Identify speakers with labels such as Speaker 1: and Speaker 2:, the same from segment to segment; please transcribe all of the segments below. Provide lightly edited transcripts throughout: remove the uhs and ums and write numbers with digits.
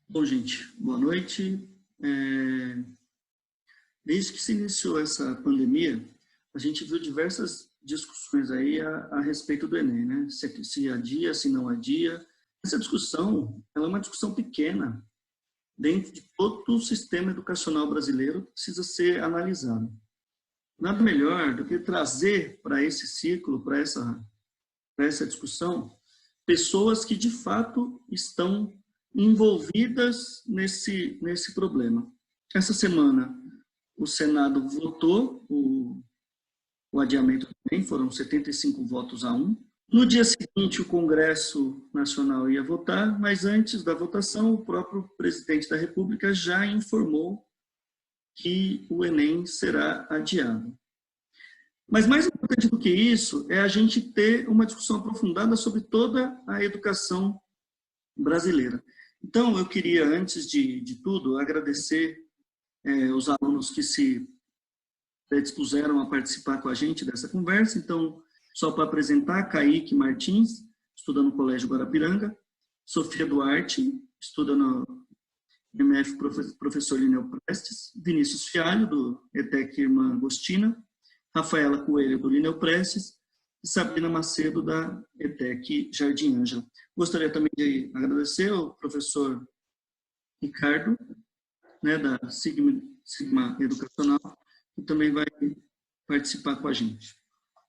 Speaker 1: Bom, gente, boa noite. Desde que se iniciou essa pandemia, a gente viu diversas discussões aí a respeito do Enem, né? Se adia, se não adia. Essa discussão, ela é uma discussão pequena dentro de todo o sistema educacional brasileiro que precisa ser analisado. Nada melhor do que trazer para esse ciclo, para essa discussão, pessoas que de fato estão envolvidas nesse problema. Essa semana, o Senado votou o adiamento também, foram 75 votos a 1. No dia seguinte, o Congresso Nacional ia votar, mas antes da votação, o próprio presidente da República já informou que o Enem será adiado. Mas mais importante do que isso é a gente ter uma discussão aprofundada sobre toda a educação brasileira. Então, eu queria, antes de tudo, agradecer os alunos que se dispuseram a participar com a gente dessa conversa. Então, só para apresentar, Kaique Martins, estuda no Colégio Guarapiranga, Sofia Duarte, estuda no MF Professor Lineu Prestes, Vinícius Fialho, do ETEC Irmã Agostina, Rafaela Coelho, do Lineu Prestes, e Sabrina Macedo, da ETEC Jardim Ângela. Gostaria também de agradecer ao professor Ricardo, né, da Sigma Educacional, que também vai participar com a gente.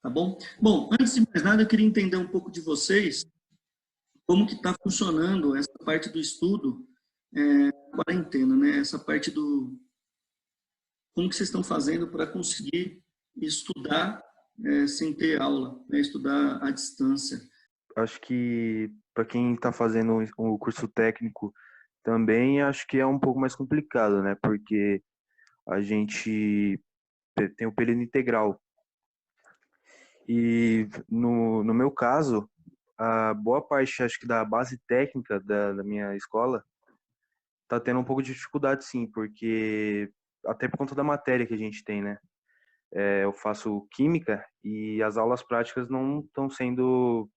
Speaker 1: Tá bom? Bom, antes de mais nada, eu queria entender um pouco de vocês, como que está funcionando essa parte do estudo, quarentena, né? Essa parte do... Como que vocês estão fazendo para conseguir estudar sem ter aula, né? Estudar à distância.
Speaker 2: Acho que para quem está fazendo o curso técnico também, acho que é um pouco mais complicado, né? Porque a gente tem o período integral. E no meu caso, a boa parte, acho que da base técnica da minha escola, tá tendo um pouco de dificuldade, sim, porque até por conta da matéria que a gente tem, né? Eu faço química e as aulas práticas não estão sendo,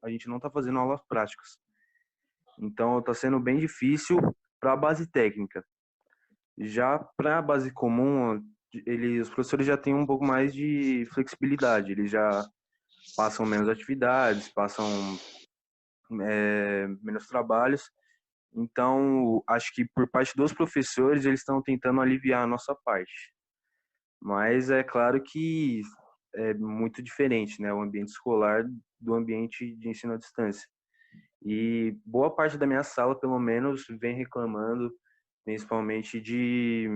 Speaker 2: a gente não está fazendo aulas práticas. Então está sendo bem difícil para a base técnica. Já para a base comum, os professores já têm um pouco mais de flexibilidade. Eles já passam menos atividades, passam menos trabalhos. Então, acho que por parte dos professores, eles estão tentando aliviar a nossa parte. Mas é claro que é muito diferente, né, o ambiente escolar do ambiente de ensino à distância. E boa parte da minha sala, pelo menos, vem reclamando, principalmente de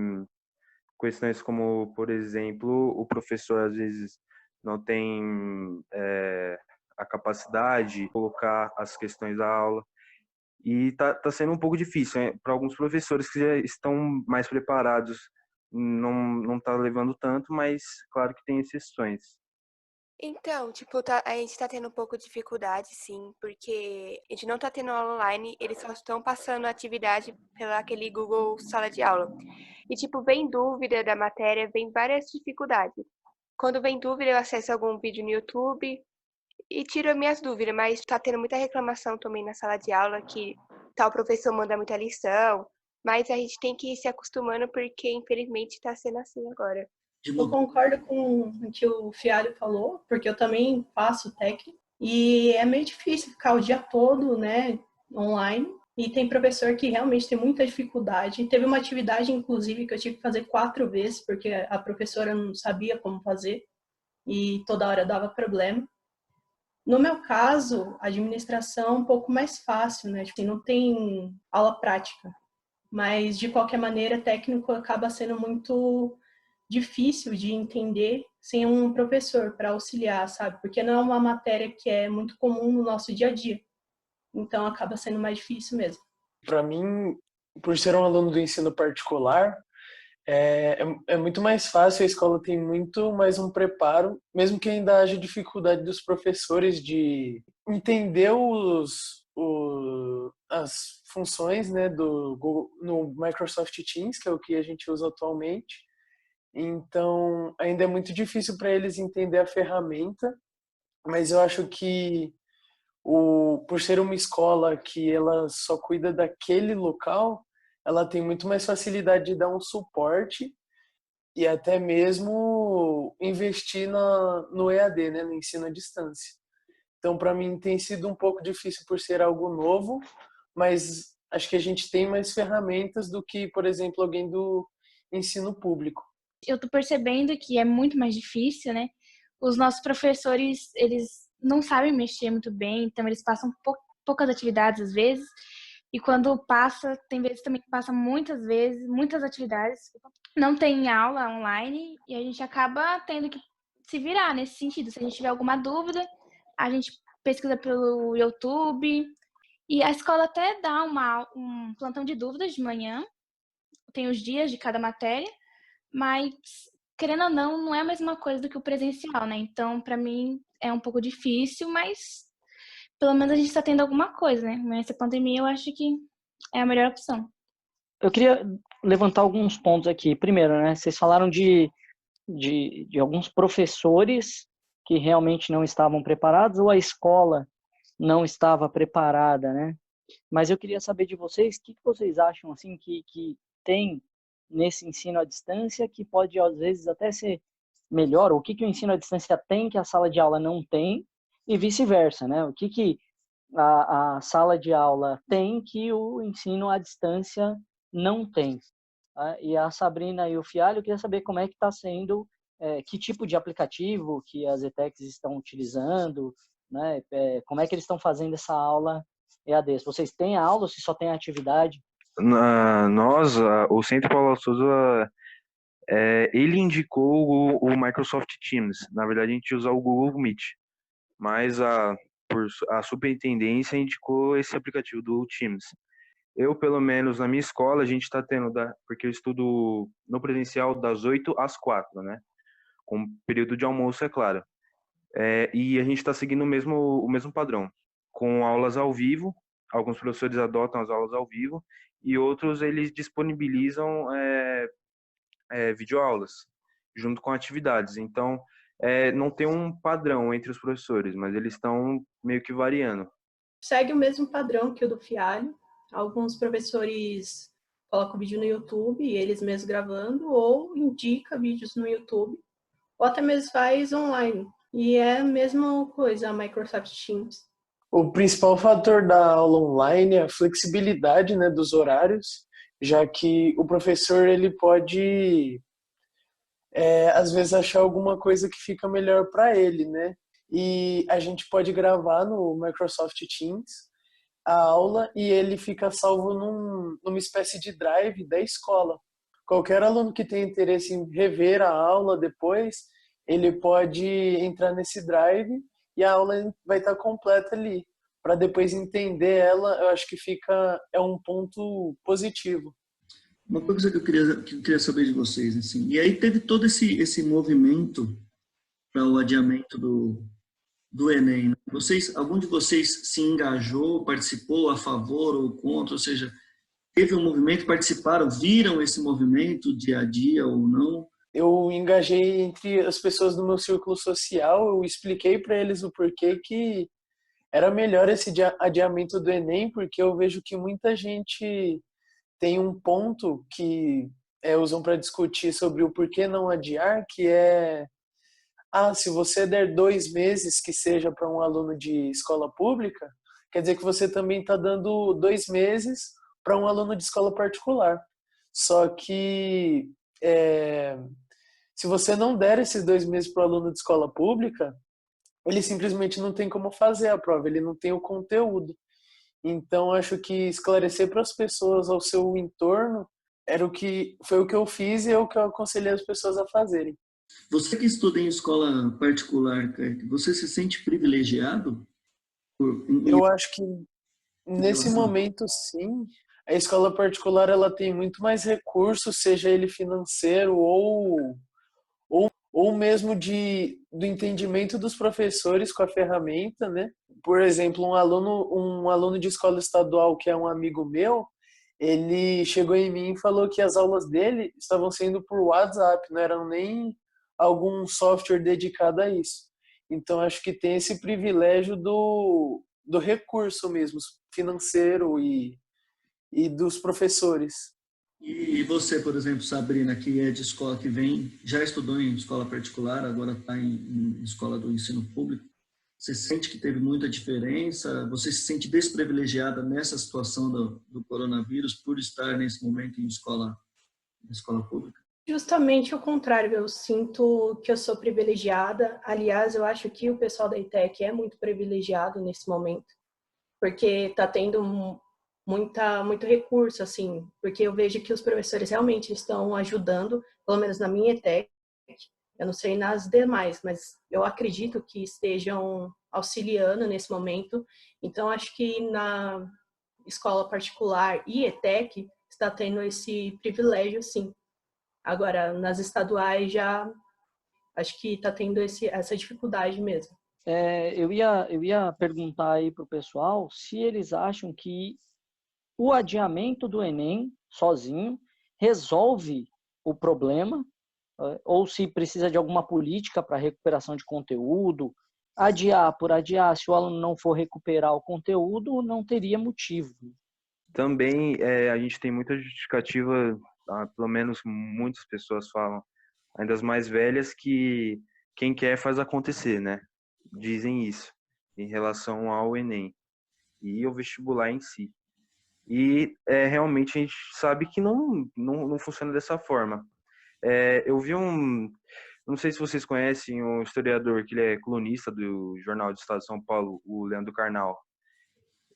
Speaker 2: questões como, por exemplo, o professor às vezes não tem a capacidade de colocar as questões da aula. E tá sendo um pouco difícil, né? Para alguns professores que já estão mais preparados, não tá levando tanto, mas claro que tem exceções.
Speaker 3: Então, tipo, a gente tá tendo um pouco de dificuldade, sim, porque a gente não tá tendo aula online, eles só estão passando a atividade pela aquele Google Sala de Aula. E, tipo, vem dúvida da matéria, vem várias dificuldades. Quando vem dúvida, eu acesso algum vídeo no YouTube e tiro as minhas dúvidas, mas tá tendo muita reclamação também na sala de aula que tal professor manda muita lição, mas a gente tem que ir se acostumando porque, infelizmente, tá sendo assim agora.
Speaker 4: Eu concordo com o que o Fialho falou, porque eu também faço técnico, e é meio difícil ficar o dia todo, né, online, e tem professor que realmente tem muita dificuldade. Teve uma atividade, inclusive, que eu tive que fazer 4 vezes, porque a professora não sabia como fazer, e toda hora dava problema. No meu caso, a administração é um pouco mais fácil, né, tipo, não tem aula prática, mas, de qualquer maneira, técnico acaba sendo muito difícil de entender sem um professor para auxiliar, sabe? Porque não é uma matéria que é muito comum no nosso dia a dia. Então acaba sendo mais difícil mesmo.
Speaker 5: Para mim, por ser um aluno do ensino particular, é muito mais fácil, a escola tem muito mais um preparo, mesmo que ainda haja dificuldade dos professores de entender as funções, né, do Google, no Microsoft Teams, que é o que a gente usa atualmente. Então, ainda é muito difícil para eles entender a ferramenta, mas eu acho que por ser uma escola que ela só cuida daquele local, ela tem muito mais facilidade de dar um suporte e até mesmo investir no EAD, né, no ensino à distância. Então, para mim, tem sido um pouco difícil por ser algo novo, mas acho que a gente tem mais ferramentas do que, por exemplo, alguém do ensino público.
Speaker 6: Eu tô percebendo que é muito mais difícil, né? Os nossos professores, eles não sabem mexer muito bem, então eles passam poucas atividades às vezes, e quando passa, tem vezes também que passa muitas vezes, muitas atividades. Não tem aula online e a gente acaba tendo que se virar nesse sentido. Se a gente tiver alguma dúvida, a gente pesquisa pelo YouTube. E a escola até dá um plantão de dúvidas de manhã, tem os dias de cada matéria, mas, querendo ou não, não é a mesma coisa do que o presencial, né? Então, para mim, é um pouco difícil, mas pelo menos a gente está tendo alguma coisa, né? Nessa pandemia, eu acho que é a melhor opção.
Speaker 7: Eu queria levantar alguns pontos aqui. Primeiro, né? Vocês falaram de alguns professores que realmente não estavam preparados ou a escola não estava preparada, né? Mas eu queria saber de vocês, o que vocês acham assim que tem nesse ensino à distância que pode às vezes até ser melhor, ou o que o ensino à distância tem que a sala de aula não tem e vice-versa, né? O que a sala de aula tem que o ensino à distância não tem. Tá? E a Sabrina e o Fialho, eu queria saber como é que está sendo, que tipo de aplicativo que as ETECs estão utilizando, né? Como é que eles estão fazendo essa aula EAD? Se vocês têm aula ou se só tem atividade?
Speaker 2: O Centro Paulo Souza, ele indicou o Microsoft Teams. Na verdade, a gente usa o Google Meet, mas a superintendência indicou esse aplicativo do Teams. Eu, pelo menos, na minha escola, a gente está tendo, porque eu estudo no presencial das 8 às 4, né? Com período de almoço, é claro. E a gente está seguindo o mesmo padrão, com aulas ao vivo. Alguns professores adotam as aulas ao vivo e outros eles disponibilizam videoaulas junto com atividades. Então, não tem um padrão entre os professores, mas eles estão meio que variando.
Speaker 4: Segue o mesmo padrão que o do Fialho. Alguns professores colocam vídeo no YouTube, eles mesmos gravando, ou indica vídeos no YouTube, ou até mesmo faz online. E é a mesma coisa a Microsoft Teams.
Speaker 5: O principal fator da aula online é a flexibilidade, né, dos horários, já que o professor ele pode, às vezes, achar alguma coisa que fica melhor para ele, né? E a gente pode gravar no Microsoft Teams a aula e ele fica salvo numa espécie de drive da escola. Qualquer aluno que tenha interesse em rever a aula depois, ele pode entrar nesse drive e a aula vai estar completa ali. Para depois entender ela, eu acho que é um ponto positivo.
Speaker 1: Uma coisa que eu queria saber de vocês, assim, e aí teve todo esse movimento para o adiamento do Enem. Né? Algum de vocês se engajou, participou a favor ou contra, ou seja, teve um movimento, participaram, viram esse movimento dia a dia ou não?
Speaker 5: Eu engajei entre as pessoas do meu círculo social, eu expliquei para eles o porquê que era melhor esse adiamento do Enem, porque eu vejo que muita gente tem um ponto que usam para discutir sobre o porquê não adiar, que se você der 2 meses que seja para um aluno de escola pública, quer dizer que você também está dando 2 meses para um aluno de escola particular. Só que se você não der esses 2 meses para o aluno de escola pública, ele simplesmente não tem como fazer a prova, ele não tem o conteúdo. Então, acho que esclarecer para as pessoas ao seu entorno foi o que eu fiz e é o que eu aconselhei as pessoas a fazerem.
Speaker 1: Você que estuda em escola particular, você se sente privilegiado?
Speaker 5: Eu acho que nesse momento, sim. A escola particular ela tem muito mais recursos, seja ele financeiro ou mesmo do entendimento dos professores com a ferramenta, né? Por exemplo, um aluno de escola estadual que é um amigo meu, ele chegou em mim e falou que as aulas dele estavam sendo por WhatsApp, não eram nem algum software dedicado a isso. Então, acho que tem esse privilégio do recurso mesmo, financeiro e dos professores.
Speaker 1: E você, por exemplo, Sabrina, que é de escola que vem, já estudou em escola particular, agora está em escola do ensino público, você sente que teve muita diferença? Você se sente desprivilegiada nessa situação do coronavírus por estar nesse momento em escola pública?
Speaker 4: Justamente o contrário, eu sinto que eu sou privilegiada. Aliás, eu acho que o pessoal da ETEC é muito privilegiado nesse momento, porque está tendo muito recurso, assim, porque eu vejo que os professores realmente estão ajudando, pelo menos na minha ETEC, eu não sei nas demais, mas eu acredito que estejam auxiliando nesse momento. Então, acho que na escola particular e ETEC está tendo esse privilégio, sim. Agora, nas estaduais já acho que está tendo essa dificuldade mesmo.
Speaker 7: Eu ia perguntar aí para o pessoal se eles acham que o adiamento do Enem sozinho resolve o problema, ou se precisa de alguma política para recuperação de conteúdo. Adiar por adiar, se o aluno não for recuperar o conteúdo, não teria motivo.
Speaker 2: Também a gente tem muita justificativa, pelo menos muitas pessoas falam, ainda as mais velhas, que quem quer faz acontecer, né? Dizem isso em relação ao Enem e ao vestibular em si. E realmente a gente sabe que não funciona dessa forma. Eu vi não sei se vocês conhecem um historiador que ele é colunista do Jornal do Estado de São Paulo, o Leandro Carnal.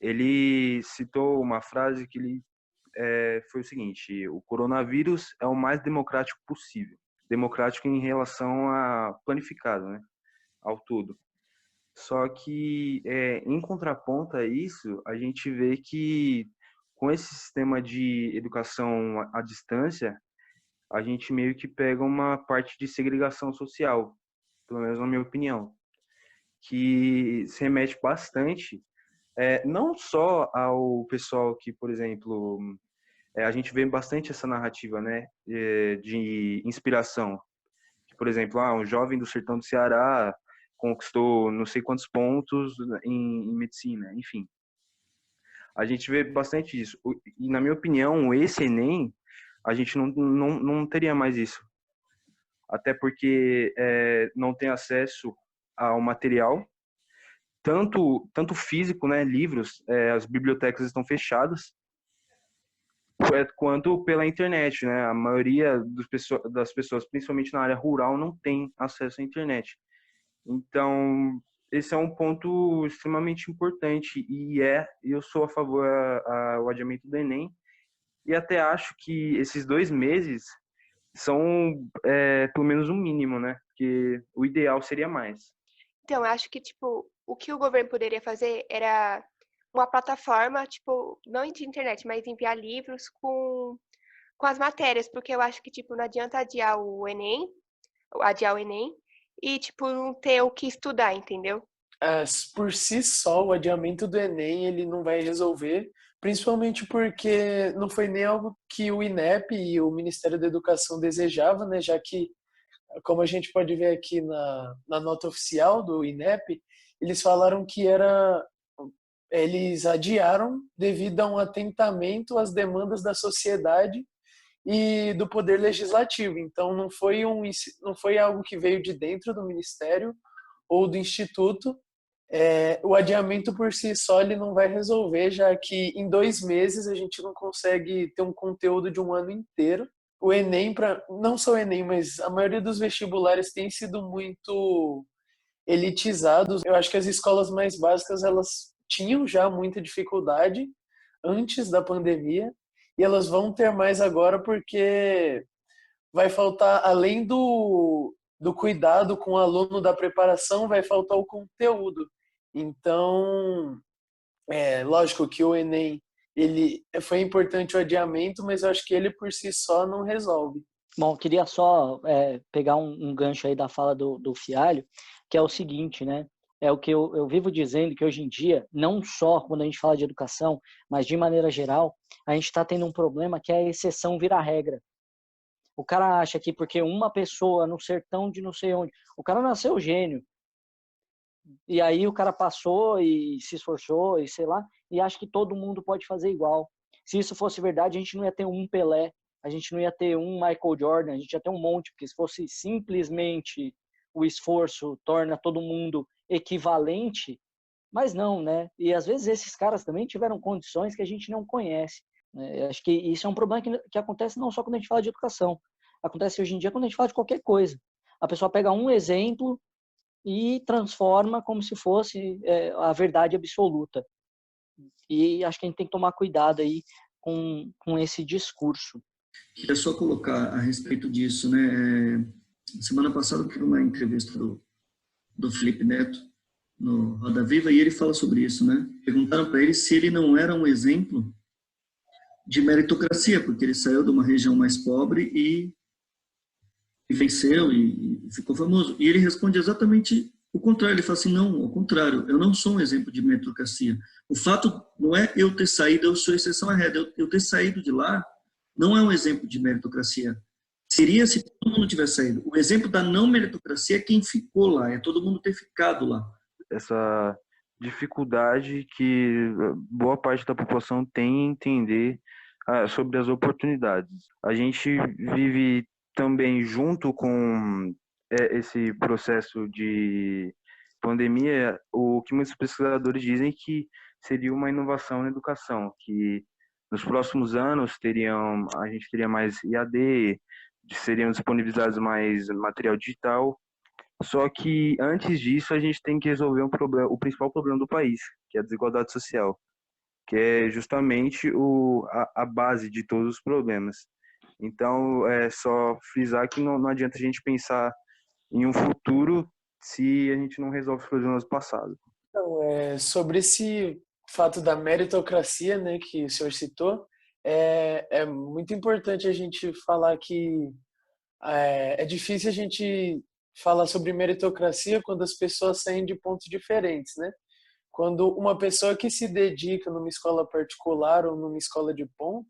Speaker 2: Ele citou uma frase que foi o seguinte: o coronavírus é o mais democrático possível. Democrático em relação a planificado, né? Ao todo. Só que, em contraponto a isso, a gente vê que com esse sistema de educação à distância, a gente meio que pega uma parte de segregação social, pelo menos na minha opinião, que se remete bastante, não só ao pessoal que, por exemplo, a gente vê bastante essa narrativa, né, de inspiração. Por exemplo, um jovem do sertão do Ceará conquistou não sei quantos pontos em medicina, enfim. A gente vê bastante isso. E, na minha opinião, esse Enem, a gente não teria mais isso. Até porque não tem acesso ao material, tanto físico, né, livros, as bibliotecas estão fechadas, quanto pela internet, né? A maioria das pessoas, principalmente na área rural, não tem acesso à internet. Então, esse é um ponto extremamente importante e eu sou a favor ao adiamento do Enem e até acho que esses 2 meses são pelo menos um mínimo, né? Porque o ideal seria mais.
Speaker 3: Então, eu acho que, tipo, o que o governo poderia fazer era uma plataforma, tipo, não de internet, mas enviar livros com as matérias, porque eu acho que, tipo, não adianta adiar o Enem, e, tipo, não ter o que estudar, entendeu?
Speaker 5: Por si só, o adiamento do Enem ele não vai resolver, principalmente porque não foi nem algo que o INEP e o Ministério da Educação desejavam, né? Já que, como a gente pode ver aqui na nota oficial do INEP, eles falaram que eles adiaram devido a um atentamento às demandas da sociedade e do poder legislativo. Então não foi algo que veio de dentro do ministério ou do instituto. O adiamento por si só ele não vai resolver, já que em 2 meses a gente não consegue ter um conteúdo de um ano inteiro. O Enem, não só o Enem, mas a maioria dos vestibulares tem sido muito elitizados. Eu acho que as escolas mais básicas elas tinham já muita dificuldade antes da pandemia e elas vão ter mais agora porque vai faltar, além do cuidado com o aluno, da preparação, vai faltar o conteúdo. Então, lógico que o Enem ele foi importante o adiamento, mas eu acho que ele por si só não resolve.
Speaker 7: Bom, queria só pegar um gancho aí da fala do Fialho, que é o seguinte, né? É o que eu vivo dizendo, que hoje em dia, não só quando a gente fala de educação, mas de maneira geral, a gente está tendo um problema que é a exceção vira regra. O cara acha que porque uma pessoa no sertão de não sei onde, o cara nasceu gênio, E aí o cara passou e se esforçou e sei lá, e acha que todo mundo pode fazer igual. Se isso fosse verdade, a gente não ia ter um Pelé, a gente não ia ter um Michael Jordan, a gente ia ter um monte, porque se fosse simplesmente o esforço torna todo mundo equivalente, mas não, né? E às vezes esses caras também tiveram condições que a gente não conhece, né? Acho que isso é um problema que acontece não só quando a gente fala de educação, acontece hoje em dia quando a gente fala de qualquer coisa. A pessoa pega um exemplo e transforma como se fosse a verdade absoluta. E acho que a gente tem que tomar cuidado aí com esse discurso.
Speaker 1: Queria só colocar a respeito disso, né? Semana passada eu tive uma entrevista do Felipe Neto no Roda Viva e ele fala sobre isso, né? Perguntaram para ele se ele não era um exemplo de meritocracia, porque ele saiu de uma região mais pobre e venceu e ficou famoso. E ele responde exatamente o contrário. Ele fala assim, não, ao contrário, eu não sou um exemplo de meritocracia. O fato não é eu ter saído, eu sou exceção à regra. Eu ter saído de lá não é um exemplo de meritocracia. Seria se todo mundo tivesse saído. O exemplo da não meritocracia é quem ficou lá, é todo mundo ter ficado lá.
Speaker 2: Essa dificuldade que boa parte da população tem em entender sobre as oportunidades. A gente vive também junto com esse processo de pandemia, o que muitos pesquisadores dizem que seria uma inovação na educação, que nos próximos anos a gente teria mais IAD, seriam disponibilizados mais material digital. Só que antes disso a gente tem que resolver o principal problema do país, que é a desigualdade social, que é justamente a base de todos os problemas. Então, é só frisar que não adianta a gente pensar em um futuro se a gente não resolve os problemas do passado.
Speaker 5: Então, sobre esse fato da meritocracia, né, que o senhor citou, é muito importante a gente falar que é difícil a gente falar sobre meritocracia quando as pessoas saem de pontos diferentes, né? Quando uma pessoa que se dedica numa escola particular ou numa escola de ponta,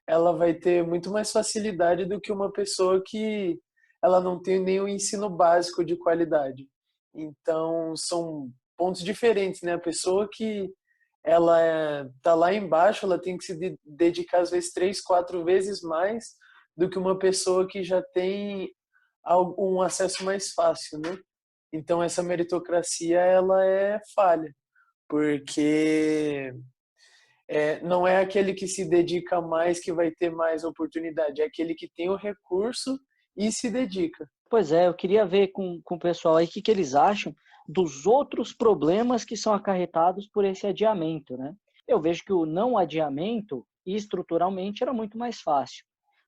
Speaker 5: ela vai ter muito mais facilidade do que uma pessoa que ela não tem nenhum ensino básico de qualidade. Então, são pontos diferentes, né? A pessoa que ela tá lá embaixo, ela tem que se dedicar às vezes 3, 4 vezes mais do que uma pessoa que já tem um acesso mais fácil, né? Então, essa meritocracia, ela é falha, porque não é aquele que se dedica mais que vai ter mais oportunidade, é aquele que tem o recurso e se dedica.
Speaker 7: Pois é, eu queria ver com o pessoal aí o que eles acham dos outros problemas que são acarretados por esse adiamento, né? Eu vejo que o não adiamento, estruturalmente, era muito mais fácil,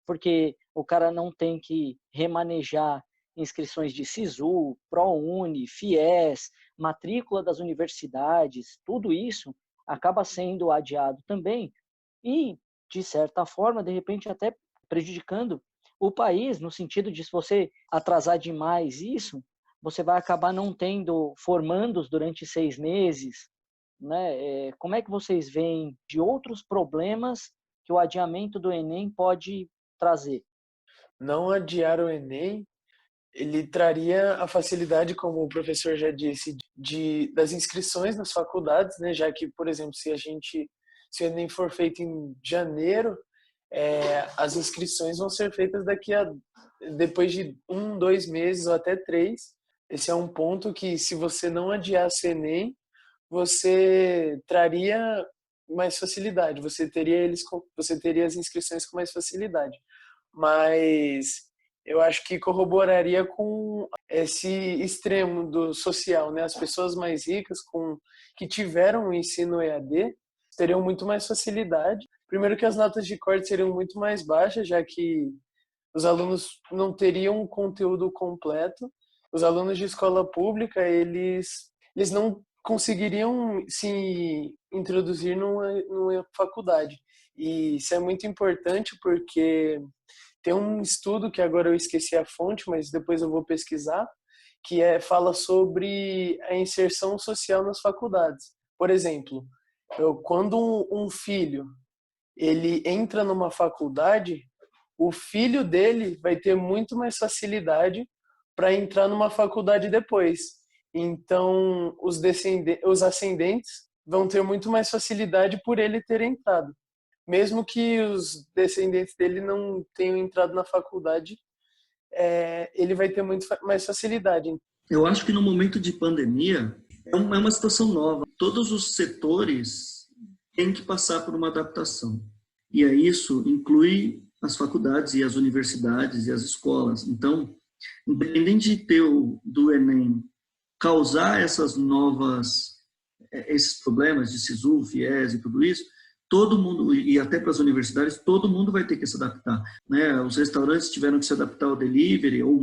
Speaker 7: porque o cara não tem que remanejar inscrições de SISU, ProUni, FIES, matrícula das universidades, tudo isso acaba sendo adiado também e, de certa forma, de repente até prejudicando o país, no sentido de se você atrasar demais isso, você vai acabar não tendo formandos durante 6 meses, né? Como é que vocês veem de outros problemas que o adiamento do Enem pode trazer?
Speaker 5: Não adiar o Enem, ele traria a facilidade, como o professor já disse, das inscrições nas faculdades, né? Já que, por exemplo, se o Enem for feito em janeiro, as inscrições vão ser feitas depois de 1, 2 meses ou até 3. Esse é um ponto que, se você não adiasse o Enem, você traria mais facilidade, você teria as inscrições com mais facilidade. Mas eu acho que corroboraria com esse extremo do social, né? As pessoas mais ricas que tiveram o ensino EAD teriam muito mais facilidade. Primeiro que as notas de corte seriam muito mais baixas, já que os alunos não teriam o conteúdo completo. Os alunos de escola pública, eles não conseguiriam se introduzir numa faculdade. E isso é muito importante porque tem um estudo que agora eu esqueci a fonte, mas depois eu vou pesquisar, que fala sobre a inserção social nas faculdades. Por exemplo, quando um filho ele entra numa faculdade, o filho dele vai ter muito mais facilidade para entrar numa faculdade depois. Então, os ascendentes vão ter muito mais facilidade por ele ter entrado. Mesmo que os descendentes dele não tenham entrado na faculdade, ele vai ter muito mais facilidade.
Speaker 1: Eu acho que no momento de pandemia é uma situação nova. Todos os setores têm que passar por uma adaptação. E isso inclui as faculdades e as universidades e as escolas. Então, independente de ter do Enem causar esses problemas de SISU, FIES e tudo isso, todo mundo, e até para as universidades, todo mundo vai ter que se adaptar, né? Os restaurantes tiveram que se adaptar ao delivery, ou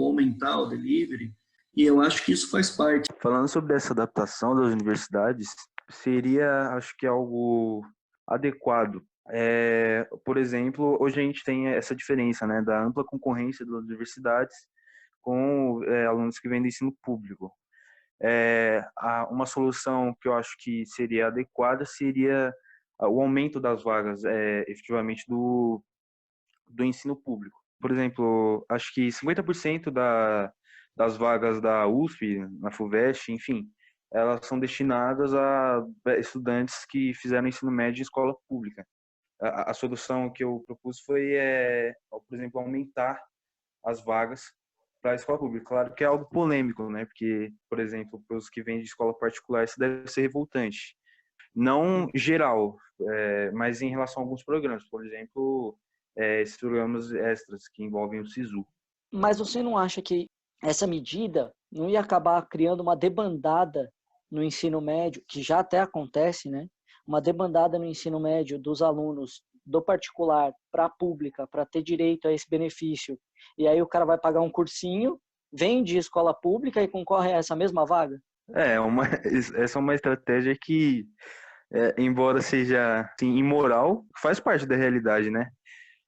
Speaker 1: aumentar o delivery, e eu acho que isso faz parte.
Speaker 2: Falando sobre essa adaptação das universidades, seria, acho que, algo adequado. Por exemplo, hoje a gente tem essa diferença, né, da ampla concorrência das universidades com alunos que vêm do ensino público. Uma solução que eu acho que seria adequada seria o aumento das vagas, efetivamente, do ensino público. Por exemplo, acho que 50% das vagas da USP, na FUVEST, enfim, elas são destinadas a estudantes que fizeram ensino médio em escola pública. A solução que eu propus foi, por exemplo, aumentar as vagas para a escola pública. Claro que é algo polêmico, né? Porque, por exemplo, para os que vêm de escola particular, isso deve ser revoltante. Não geral, mas em relação a alguns programas. Por exemplo, esses programas extras que envolvem o SISU.
Speaker 7: Mas você não acha que essa medida não ia acabar criando uma debandada no ensino médio, que já até acontece, né? Uma debandada no ensino médio dos alunos do particular para a pública, para ter direito a esse benefício. E aí o cara vai pagar um cursinho, vem de escola pública e concorre a essa mesma vaga?
Speaker 2: Essa é uma estratégia que, embora seja assim, imoral, faz parte da realidade, né?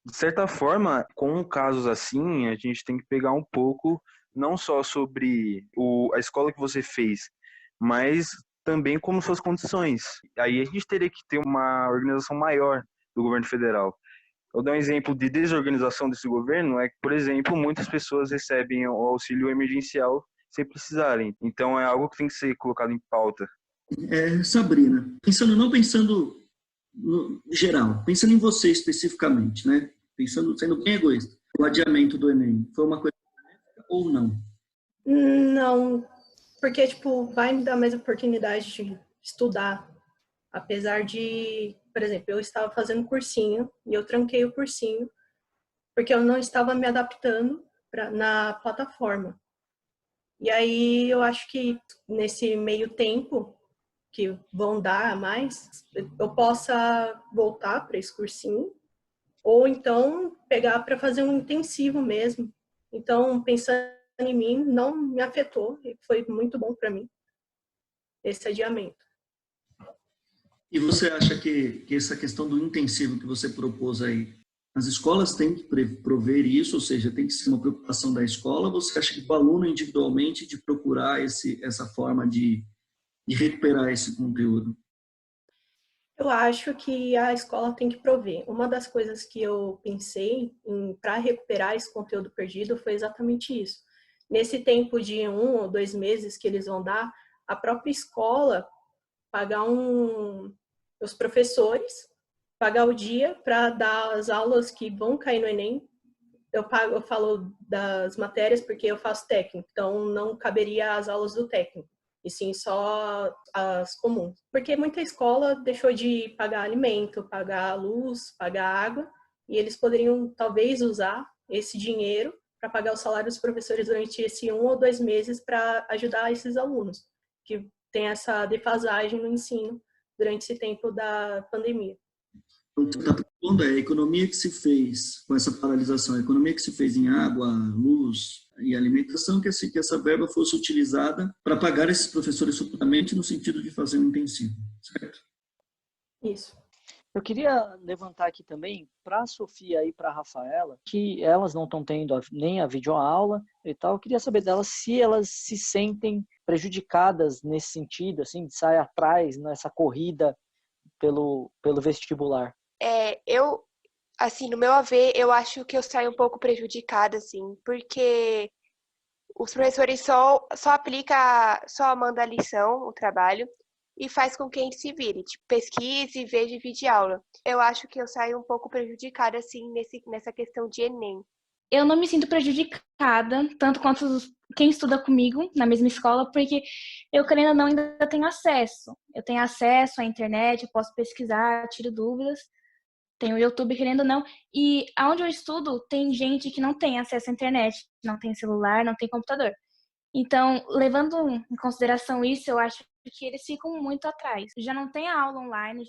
Speaker 2: De certa forma, com casos assim, a gente tem que pegar um pouco, não só sobre a escola que você fez, mas também como suas condições. Aí a gente teria que ter uma organização maior do governo federal. Eu dou um exemplo de desorganização desse governo, é que, por exemplo, muitas pessoas recebem o auxílio emergencial sem precisarem. Então é algo que tem que ser colocado em pauta.
Speaker 1: Sabrina, não pensando no geral, pensando em você especificamente, né? Sendo bem egoísta, o adiamento do Enem foi uma coisa ou não?
Speaker 4: Não, porque, vai me dar mais oportunidade de estudar. Apesar de, por exemplo, eu estava fazendo cursinho e eu tranquei o cursinho porque eu não estava me adaptando na plataforma. E aí eu acho que nesse meio tempo que vão dar a mais, eu possa voltar para esse cursinho ou então pegar para fazer um intensivo mesmo. Então, pensando em mim, não me afetou e foi muito bom para mim esse adiamento.
Speaker 1: E você acha que essa questão do intensivo que você propôs aí, as escolas têm que prover isso, ou seja, tem que ser uma preocupação da escola, ou você acha que o aluno individualmente de procurar essa forma de recuperar esse conteúdo?
Speaker 4: Eu acho que a escola tem que prover. Uma das coisas que eu pensei para recuperar esse conteúdo perdido foi exatamente isso. Nesse tempo de 1 ou 2 meses que eles vão dar, a própria escola pagar os professores, pagar o dia para dar as aulas que vão cair no Enem. Eu falo das matérias porque eu faço técnico, então não caberia as aulas do técnico, e sim só as comuns. Porque muita escola deixou de pagar alimento, pagar luz, pagar água, e eles poderiam talvez usar esse dinheiro para pagar o salário dos professores durante esse 1 ou 2 meses para ajudar esses alunos, que tem essa defasagem no ensino durante esse tempo da pandemia.
Speaker 1: Então, o que você está propondo a economia que se fez com essa paralisação, a economia que se fez em água, luz e alimentação, que essa verba fosse utilizada para pagar esses professores futuramente no sentido de fazer um intensivo, certo?
Speaker 4: Isso.
Speaker 7: Eu queria levantar aqui também para a Sofia e para a Rafaela, que elas não estão tendo nem a videoaula e tal. Eu queria saber delas se elas se sentem prejudicadas nesse sentido, assim, de sair atrás nessa corrida pelo vestibular.
Speaker 3: Eu, assim, no meu haver, eu acho que eu saio um pouco prejudicada, assim, porque os professores só manda a lição, o trabalho, e faz com que a gente se vire, tipo, pesquise, veja vídeo de aula. Eu acho que eu saio um pouco prejudicada, assim, nessa questão de Enem.
Speaker 6: Eu não me sinto prejudicada, tanto quanto quem estuda comigo na mesma escola, porque eu, querendo ou não, ainda tenho acesso. Eu tenho acesso à internet, eu posso pesquisar, tiro dúvidas. Tem o YouTube, querendo ou não. E onde eu estudo, tem gente que não tem acesso à internet, não tem celular, não tem computador. Então, levando em consideração isso, eu acho que eles ficam muito atrás. Já não tem a aula online,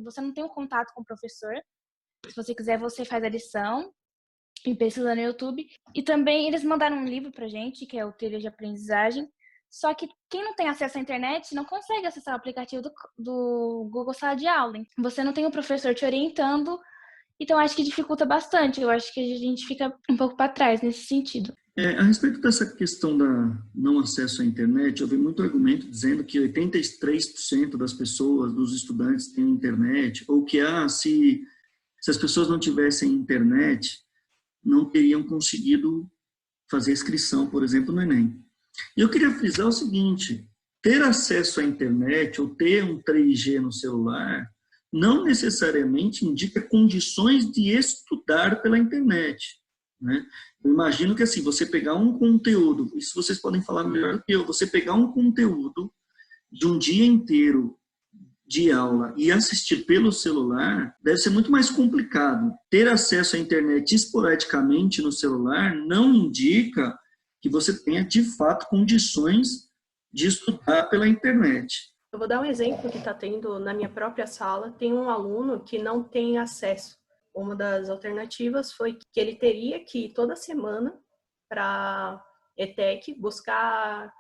Speaker 6: você não tem um contato com o professor. Se você quiser, você faz a lição e pesquisa no YouTube. E também eles mandaram um livro pra gente, que é o Trilha de Aprendizagem. Só que quem não tem acesso à internet não consegue acessar o aplicativo do Google Sala de Aula. Você não tem um professor te orientando, então acho que dificulta bastante. Eu acho que a gente fica um pouco para trás nesse sentido.
Speaker 1: A respeito dessa questão da não acesso à internet, eu vi muito argumento dizendo que 83% das pessoas, dos estudantes, têm internet, ou que se as pessoas não tivessem internet, não teriam conseguido fazer inscrição, por exemplo, no Enem. E eu queria frisar o seguinte: ter acesso à internet ou ter um 3G no celular não necessariamente indica condições de estudar pela internet, né? Eu imagino que, assim, você pegar um conteúdo, isso vocês podem falar melhor do que eu, você pegar um conteúdo de um dia inteiro de aula e assistir pelo celular deve ser muito mais complicado. Ter acesso à internet esporadicamente no celular não indica que você tenha, de fato, condições de estudar pela internet.
Speaker 4: Eu vou dar um exemplo que está tendo na minha própria sala. Tem um aluno que não tem acesso. Uma das alternativas foi que ele teria que ir toda semana para a ETEC buscar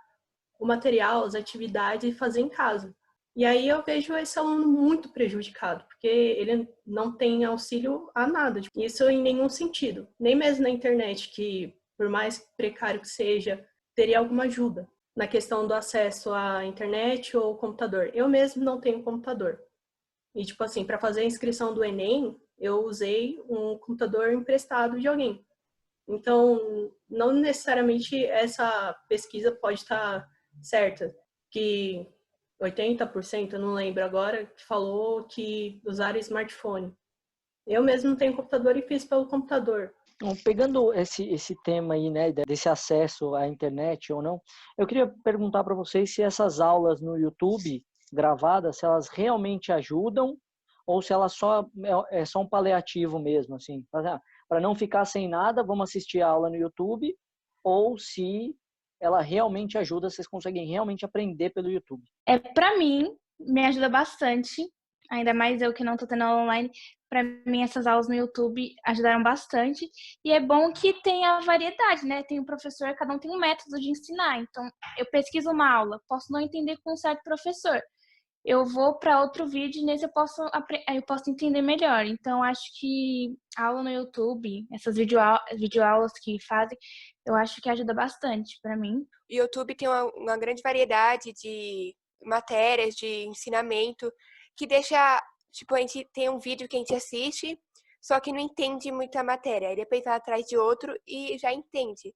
Speaker 4: o material, as atividades e fazer em casa. E aí eu vejo esse aluno muito prejudicado, porque ele não tem auxílio a nada. Isso em nenhum sentido. Nem mesmo na internet, que por mais precário que seja, teria alguma ajuda na questão do acesso à internet ou computador. Eu mesmo não tenho computador. E, tipo assim, para fazer a inscrição do Enem, eu usei um computador emprestado de alguém. Então, não necessariamente essa pesquisa pode estar certa, que 80%, eu não lembro agora, falou que usaram smartphone. Eu mesmo não tenho computador e fiz pelo computador.
Speaker 7: Então, pegando esse tema aí, né, desse acesso à internet ou não, eu queria perguntar para vocês se essas aulas no YouTube gravadas, se elas realmente ajudam ou se elas é só um paliativo mesmo, assim, para não ficar sem nada, vamos assistir a aula no YouTube, ou se ela realmente ajuda, vocês conseguem realmente aprender pelo YouTube.
Speaker 6: Para mim, me ajuda bastante, ainda mais eu que não tô tendo aula online. Para mim, essas aulas no YouTube ajudaram bastante. E é bom que tenha variedade, né? Tem um professor, cada um tem um método de ensinar. Então, eu pesquiso uma aula, posso não entender com um certo professor. Eu vou para outro vídeo e nesse eu posso entender melhor. Então, acho que a aula no YouTube, essas videoaulas que fazem, eu acho que ajuda bastante para mim.
Speaker 3: O YouTube tem uma grande variedade de matérias, de ensinamento, que deixa, tipo, a gente tem um vídeo que a gente assiste, só que não entende muita matéria. Aí depois vai atrás de outro e já entende.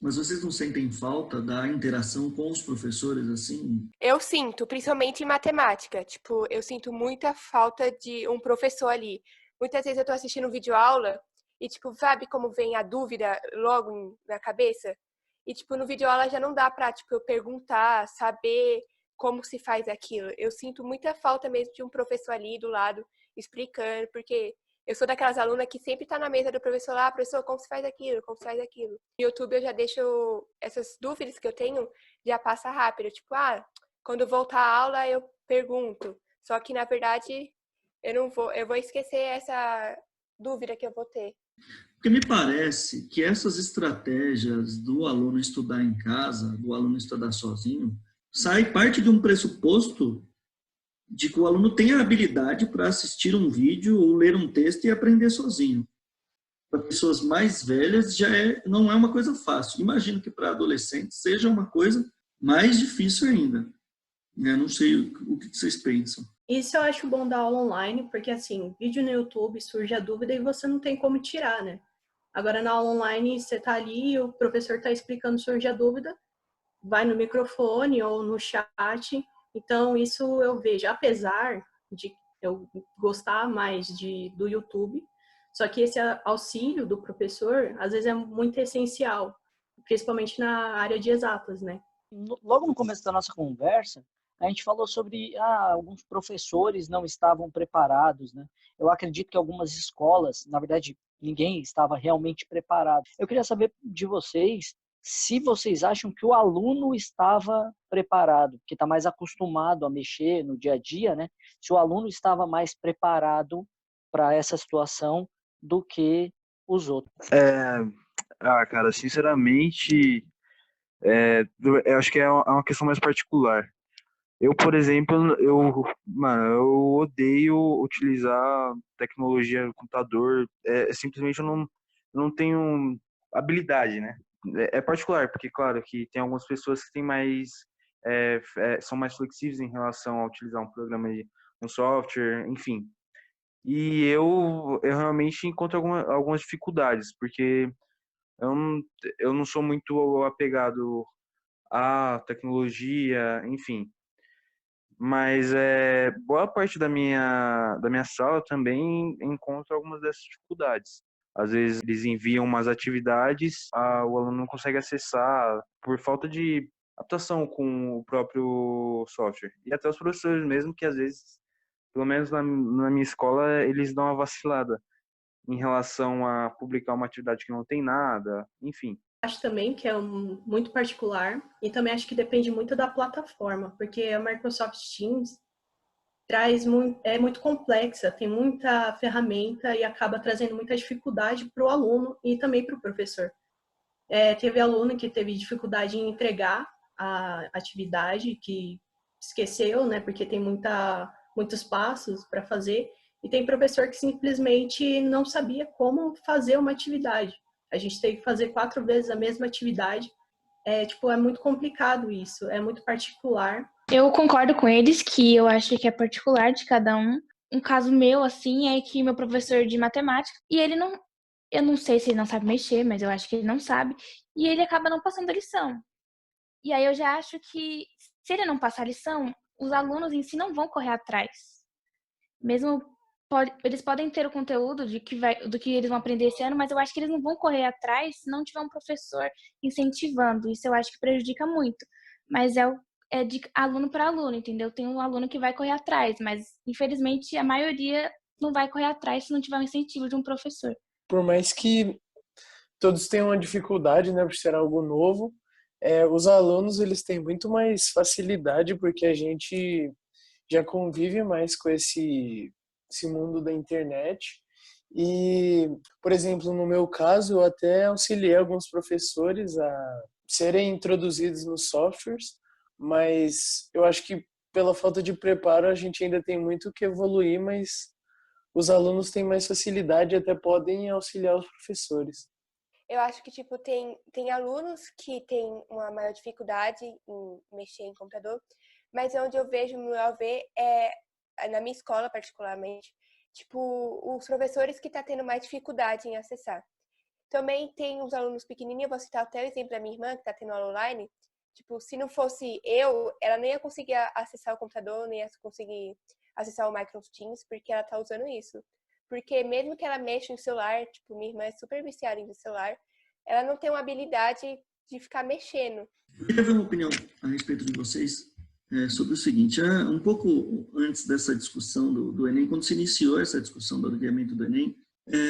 Speaker 1: Mas vocês não sentem falta da interação com os professores, assim?
Speaker 3: Eu sinto, principalmente em matemática. Tipo, eu sinto muita falta de um professor ali. Muitas vezes eu tô assistindo um videoaula e, tipo, sabe como vem a dúvida logo na cabeça? E, tipo, no videoaula já não dá pra, tipo, eu perguntar, saber como se faz aquilo. Eu sinto muita falta mesmo de um professor ali do lado explicando, porque eu sou daquelas alunas que sempre tá na mesa do professor lá, professor, como se faz aquilo, como se faz aquilo. No YouTube eu já deixo essas dúvidas que eu tenho, já passa rápido. Tipo, quando voltar a aula eu pergunto. Só que, na verdade, eu vou esquecer essa dúvida que eu vou ter.
Speaker 1: Porque me parece que essas estratégias do aluno estudar em casa, do aluno estudar sozinho, sai parte de um pressuposto de que o aluno tem a habilidade para assistir um vídeo ou ler um texto e aprender sozinho. Para pessoas mais velhas não é uma coisa fácil. Imagino que para adolescentes seja uma coisa mais difícil ainda. Eu não sei o que vocês pensam.
Speaker 4: Isso eu acho bom da aula online, porque assim, vídeo no YouTube surge a dúvida e você não tem como tirar, né? Agora, na aula online, você está ali, o professor está explicando, surge a dúvida, vai no microfone ou no chat. Então, isso eu vejo, apesar de eu gostar mais do YouTube, só que esse auxílio do professor, às vezes, é muito essencial, principalmente na área de exatas, né?
Speaker 7: Logo no começo da nossa conversa, a gente falou sobre alguns professores não estavam preparados, né? Eu acredito que algumas escolas, na verdade, ninguém estava realmente preparado. Eu queria saber de vocês se vocês acham que o aluno estava preparado, que está mais acostumado a mexer no dia a dia, né? Se o aluno estava mais preparado para essa situação do que os outros.
Speaker 2: Cara, sinceramente, eu acho que é uma questão mais particular. Eu, por exemplo, eu odeio utilizar tecnologia no computador. Simplesmente eu não tenho habilidade, né? É particular, porque, claro, que tem algumas pessoas que têm são mais flexíveis em relação a utilizar um programa, um software, enfim. E eu realmente encontro algumas dificuldades, porque eu não, eu não sou muito apegado à tecnologia, enfim. Mas boa parte da minha sala também encontra algumas dessas dificuldades. Às vezes eles enviam umas atividades, o aluno não consegue acessar por falta de adaptação com o próprio software. E até os professores mesmo, que às vezes, pelo menos na minha escola, eles dão uma vacilada em relação a publicar uma atividade que não tem nada, enfim.
Speaker 4: Acho também que é muito particular e também acho que depende muito da plataforma, porque a Microsoft Teams é muito complexa, tem muita ferramenta e acaba trazendo muita dificuldade para o aluno e também para o professor. Teve aluno que teve dificuldade em entregar a atividade, que esqueceu, né, porque tem muitos passos para fazer, e tem professor que simplesmente não sabia como fazer uma atividade. A gente teve que fazer 4 vezes a mesma atividade. É muito complicado isso, é muito particular.
Speaker 6: Eu concordo com eles que eu acho que é particular de cada um. Um caso meu, assim, é que meu professor de matemática, e ele não, eu não sei se ele não sabe mexer, mas eu acho que ele não sabe, e ele acaba não passando a lição. E aí eu já acho que, se ele não passar a lição, os alunos em si não vão correr atrás. Mesmo eles podem ter o conteúdo do que eles vão aprender esse ano, mas eu acho que eles não vão correr atrás se não tiver um professor incentivando. Isso eu acho que prejudica muito. Mas é de aluno para aluno, entendeu? Tem um aluno que vai correr atrás, mas infelizmente a maioria não vai correr atrás se não tiver um incentivo de um professor.
Speaker 5: Por mais que todos tenham uma dificuldade, né, por ser algo novo, os alunos eles têm muito mais facilidade porque a gente já convive mais com esse mundo da internet. E, por exemplo, no meu caso, eu até auxiliei alguns professores a serem introduzidos nos softwares, mas eu acho que pela falta de preparo a gente ainda tem muito que evoluir, mas os alunos têm mais facilidade e até podem auxiliar os professores.
Speaker 3: Eu acho que, tipo, tem alunos que têm uma maior dificuldade em mexer em computador, mas onde eu vejo, no meu ver, na minha escola particularmente, tipo, os professores que estão tendo mais dificuldade em acessar. Também tem os alunos pequenininhos, eu vou citar até o exemplo da minha irmã, que está tendo aula online. Tipo, se não fosse eu, ela nem ia conseguir acessar o computador, nem ia conseguir acessar o Microsoft Teams, porque ela tá usando isso. Porque mesmo que ela mexa no celular, tipo, minha irmã é super viciada em celular, ela não tem uma habilidade de ficar mexendo.
Speaker 1: Eu queria ver uma opinião a respeito de vocês sobre o seguinte. Um pouco antes dessa discussão do Enem, quando se iniciou essa discussão do adiamento do Enem,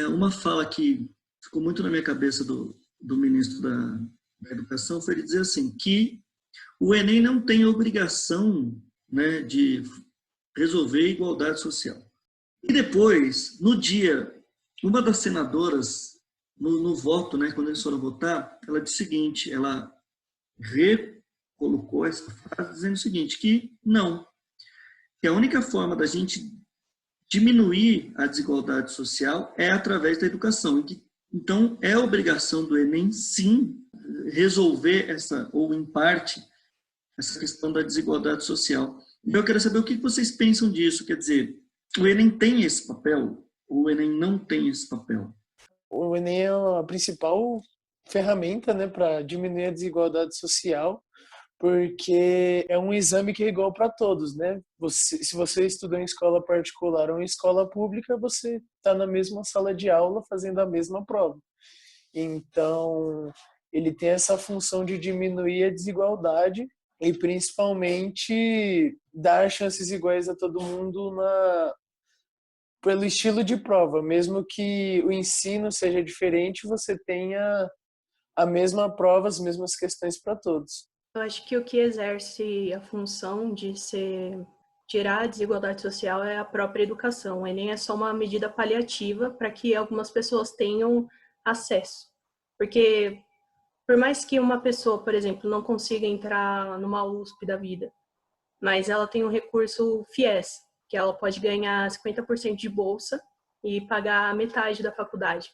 Speaker 1: uma fala que ficou muito na minha cabeça do ministro da Educação foi ele dizer assim, que o Enem não tem obrigação, né, de resolver a igualdade social. E depois, no dia, uma das senadoras, no voto, né, quando eles foram votar, ela disse o seguinte, ela recolocou essa frase dizendo o seguinte, que não, que a única forma da gente diminuir a desigualdade social é através da educação. Então, é obrigação do Enem, sim, resolver ou em parte, essa questão da desigualdade social. Eu quero saber o que vocês pensam disso, quer dizer, o Enem tem esse papel ou o Enem não tem esse papel?
Speaker 5: o Enem é a principal ferramenta, né, para diminuir a desigualdade social, porque é um exame que é igual para todos, né? Se você estuda em escola particular ou em escola pública, você está na mesma sala de aula fazendo a mesma prova. Então, ele tem essa função de diminuir a desigualdade e principalmente dar chances iguais a todo mundo pelo estilo de prova. Mesmo que o ensino seja diferente, você tenha a mesma prova, as mesmas questões para todos.
Speaker 4: Eu acho que o que exerce a função de tirar a desigualdade social é a própria educação. O Enem é só uma medida paliativa para que algumas pessoas tenham acesso. Porque por mais que uma pessoa, por exemplo, não consiga entrar numa USP da vida, mas ela tem um recurso FIES, que ela pode ganhar 50% de bolsa e pagar metade da faculdade.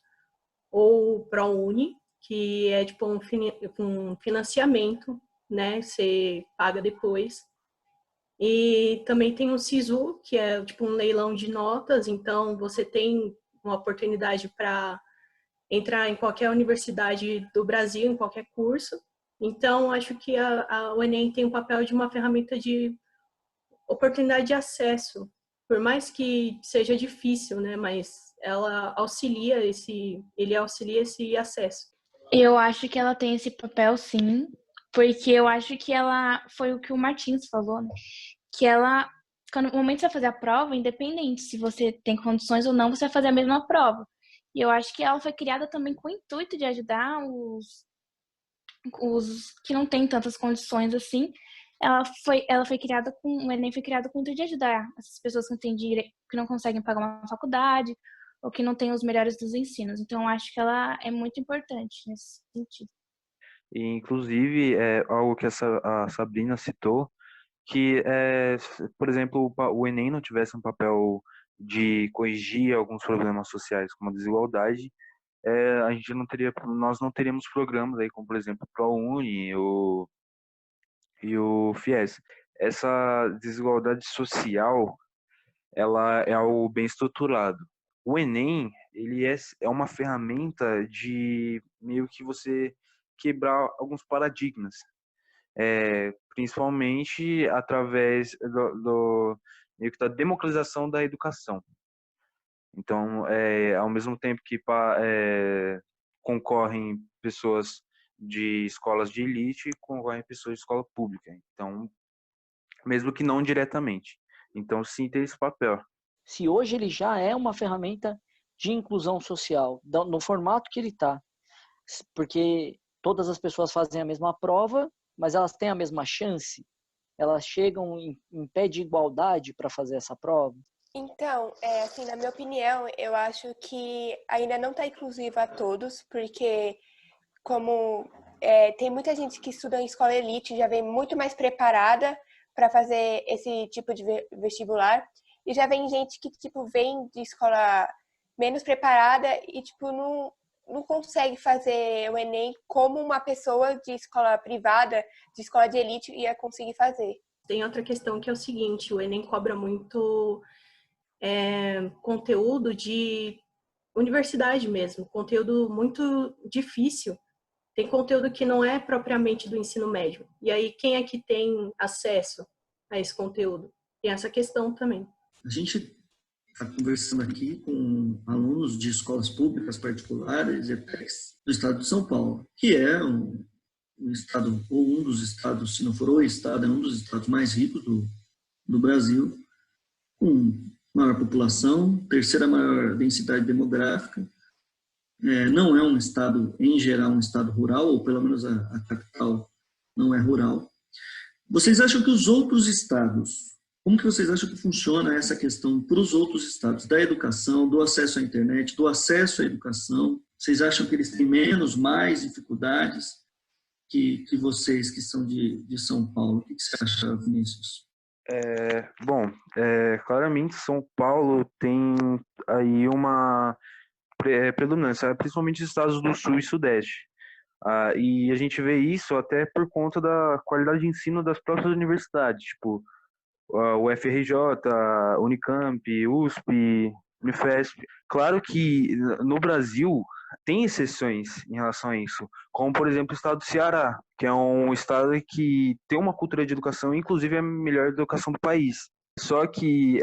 Speaker 4: Ou ProUni, que é tipo um financiamento, né? Você paga depois. E também tem o SISU, que é tipo um leilão de notas, então você tem uma oportunidade para entrar em qualquer universidade do Brasil, em qualquer curso. Então, acho que o Enem tem um papel de uma ferramenta de oportunidade de acesso, por mais que seja difícil, né? Mas ele auxilia esse acesso.
Speaker 6: Eu acho que ela tem esse papel, sim, porque eu acho que ela foi o que o Martins falou, né? Que ela, quando no momento que você vai fazer a prova, independente se você tem condições ou não, você vai fazer a mesma prova. E eu acho que ela foi criada também com o intuito de ajudar os que não têm tantas condições assim. O Enem foi criado com o intuito de ajudar essas pessoas que não têm que não conseguem pagar uma faculdade ou que não têm os melhores dos ensinos. Então, eu acho que ela é muito importante nesse sentido.
Speaker 2: E, inclusive, algo que a Sabrina citou, que, por exemplo, o Enem não tivesse um papel de corrigir alguns problemas sociais, como a desigualdade, nós não teríamos programas aí, como, por exemplo, o ProUni e o FIES. Essa desigualdade social, ela é algo bem estruturado. O Enem, ele é uma ferramenta de meio que você quebrar alguns paradigmas, principalmente através meio que da democratização da educação. Então, ao mesmo tempo que concorrem pessoas de escolas de elite, concorrem pessoas de escola pública. Então, mesmo que não diretamente. Então, sim, tem esse papel.
Speaker 7: Se hoje ele já é uma ferramenta de inclusão social, no formato que ele está, porque todas as pessoas fazem a mesma prova, mas elas têm a mesma chance, elas chegam em pé de igualdade para fazer essa prova.
Speaker 3: Então, assim, na minha opinião, eu acho que ainda não está inclusiva a todos, porque como tem muita gente que estuda em escola elite, já vem muito mais preparada para fazer esse tipo de vestibular, e já vem gente que, tipo, vem de escola menos preparada e, tipo, não consegue fazer o Enem como uma pessoa de escola privada, de escola de elite, ia conseguir fazer.
Speaker 4: Tem outra questão que é o seguinte, o Enem cobra muito conteúdo de universidade mesmo, conteúdo muito difícil. Tem conteúdo que não é propriamente do ensino médio. E aí, quem é que tem acesso a esse conteúdo? Tem essa questão também.
Speaker 1: A gente está conversando aqui com alunos de escolas públicas particulares e ETECs do estado de São Paulo, que é um estado, ou um dos estados, se não for o estado, é um dos estados mais ricos do Brasil, com maior população, terceira maior densidade demográfica. Não é um estado, em geral, um estado rural, ou pelo menos a capital não é rural. Vocês acham que os outros estados, como que vocês acham que funciona essa questão para os outros estados, da educação, do acesso à internet, do acesso à educação? Vocês acham que eles têm menos, mais dificuldades que vocês que são de São Paulo? O que você acha, Vinícius?
Speaker 2: Claramente São Paulo tem aí uma predominância, principalmente os estados do Sul e Sudeste. E a gente vê isso até por conta da qualidade de ensino das próprias universidades, tipo o FRJ, Unicamp, USP, Unifesp. Claro que no Brasil tem exceções em relação a isso, como, por exemplo, o estado do Ceará, que é um estado que tem uma cultura de educação, inclusive a melhor educação do país. Só que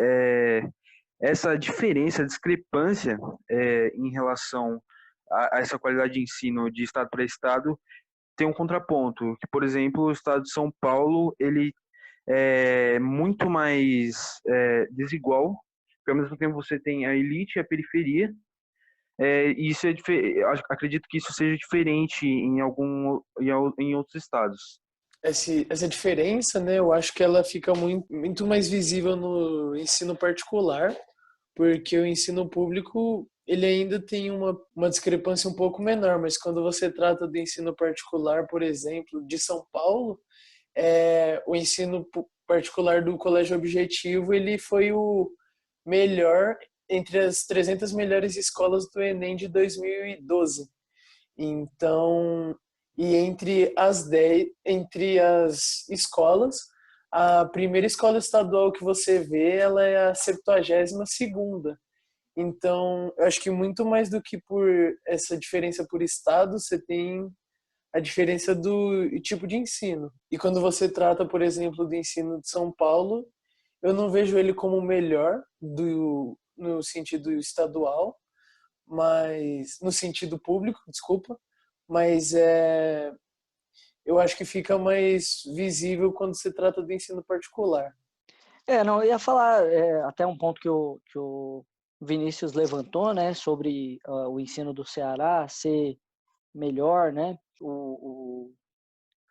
Speaker 2: essa diferença, discrepância em relação a essa qualidade de ensino de estado para estado tem um contraponto, que, por exemplo, o estado de São Paulo, ele é muito mais desigual, porque ao mesmo tempo você tem a elite e a periferia, e isso acredito que isso seja diferente em outros estados.
Speaker 5: Essa diferença, né, eu acho que ela fica muito mais visível no ensino particular, porque o ensino público ele ainda tem uma discrepância um pouco menor, mas quando você trata do ensino particular, por exemplo, de São Paulo, o ensino particular do Colégio Objetivo ele foi o melhor entre as 300 melhores escolas do Enem de 2012. Então, e entre as escolas, a primeira escola estadual que você vê, ela é a 72ª. Então, eu acho que muito mais do que por essa diferença por estado, você tem a diferença do tipo de ensino. E quando você trata, por exemplo, do ensino de São Paulo, eu não vejo ele como o melhor no sentido estadual, mas no sentido público, desculpa, mas eu acho que fica mais visível quando se trata do ensino particular.
Speaker 7: Não, eu ia falar até um ponto que o Vinícius levantou, né, sobre o ensino do Ceará ser melhor, né? O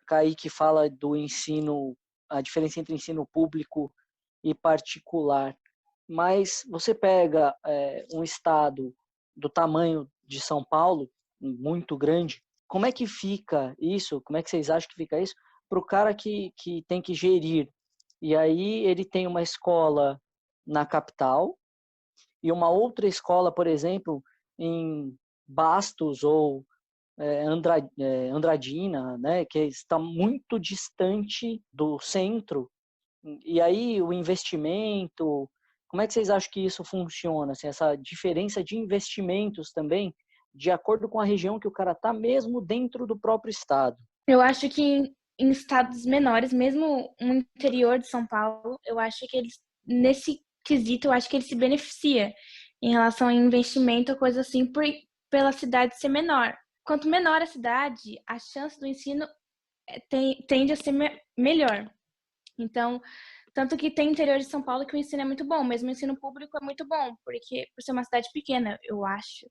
Speaker 7: Kaique fala do ensino, a diferença entre ensino público e particular. Mas você pega um estado do tamanho de São Paulo, muito grande, como é que fica isso? Como é que vocês acham que fica isso para o cara que tem que gerir? E aí ele tem uma escola na capital e uma outra escola, por exemplo, em Bastos ou Andradina, né, que está muito distante do centro. E aí o investimento, como é que vocês acham que isso funciona? Assim, essa diferença de investimentos também, de acordo com a região que o cara está, mesmo dentro do próprio estado?
Speaker 6: Eu acho que em estados menores, mesmo no interior de São Paulo, eu acho que eles, nesse quesito, eu acho que ele se beneficia em relação a investimento, coisa assim, pela cidade ser menor. Quanto menor a cidade, a chance do ensino tende a ser melhor. Então, tanto que tem interior de São Paulo que o ensino é muito bom, mesmo o ensino público é muito bom, porque por ser uma cidade pequena, eu acho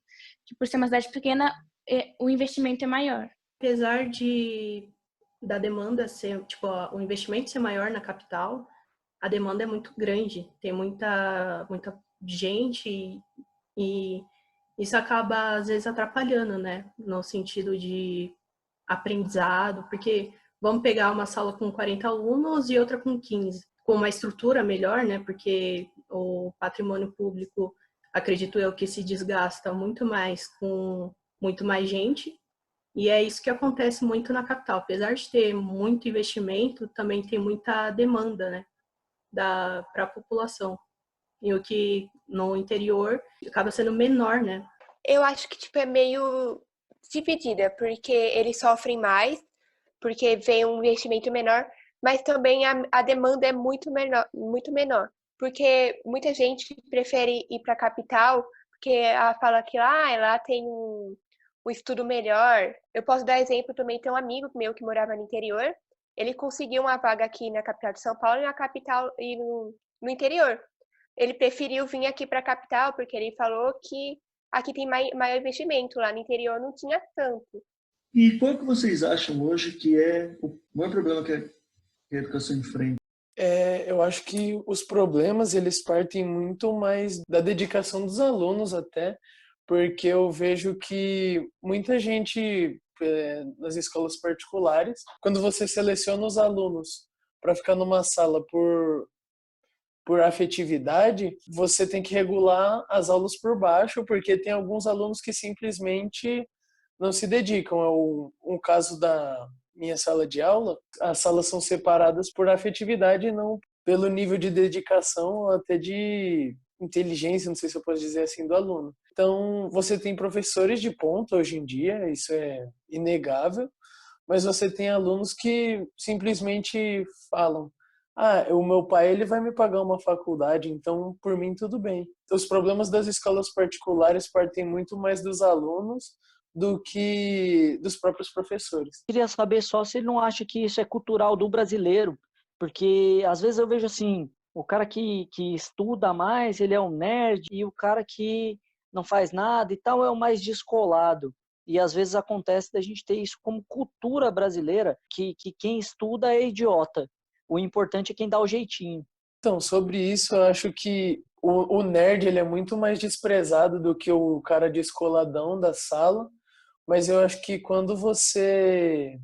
Speaker 6: que por ser uma cidade pequena, o investimento é maior.
Speaker 4: Apesar da demanda ser, tipo, o investimento ser maior na capital, a demanda é muito grande, tem muita gente e isso acaba, às vezes, atrapalhando, né, no sentido de aprendizado, porque vamos pegar uma sala com 40 alunos e outra com 15, com uma estrutura melhor, né, porque o patrimônio público, acredito eu, que se desgasta muito mais com muito mais gente, e é isso que acontece muito na capital. Apesar de ter muito investimento, também tem muita demanda, né, para a população. E o que no interior acaba sendo menor, né?
Speaker 3: Eu acho que tipo é meio dividida, porque eles sofrem mais, porque vem um investimento menor, mas também a demanda é muito menor, porque muita gente prefere ir para a capital, porque ela fala que lá tem um estudo melhor. Eu posso dar exemplo também, tem um amigo meu que morava no interior, ele conseguiu uma vaga aqui na capital de São Paulo e na capital e no interior. Ele preferiu vir aqui para a capital porque ele falou que aqui tem maior investimento, lá no interior não tinha tanto.
Speaker 1: E qual que vocês acham hoje que é o maior problema que a educação enfrenta?
Speaker 5: Eu acho que os problemas eles partem muito mais da dedicação dos alunos até, porque eu vejo que muita gente nas escolas particulares, quando você seleciona os alunos para ficar numa sala por afetividade, você tem que regular as aulas por baixo, porque tem alguns alunos que simplesmente não se dedicam. É um caso da minha sala de aula, as salas são separadas por afetividade e não pelo nível de dedicação ou até de inteligência, não sei se eu posso dizer assim, do aluno. Então, você tem professores de ponta hoje em dia, isso é inegável, mas você tem alunos que simplesmente falam: ah, o meu pai ele vai me pagar uma faculdade, então por mim tudo bem. Os problemas das escolas particulares partem muito mais dos alunos do que dos próprios professores.
Speaker 7: Queria saber só se ele não acha que isso é cultural do brasileiro, porque às vezes eu vejo assim, o cara que estuda mais, ele é um nerd, e o cara que não faz nada e tal é o mais descolado. E às vezes acontece da gente ter isso como cultura brasileira, que quem estuda é idiota. O importante é quem dá o jeitinho.
Speaker 5: Então, sobre isso, eu acho que o nerd ele é muito mais desprezado do que o cara descoladão da sala, mas eu acho que quando você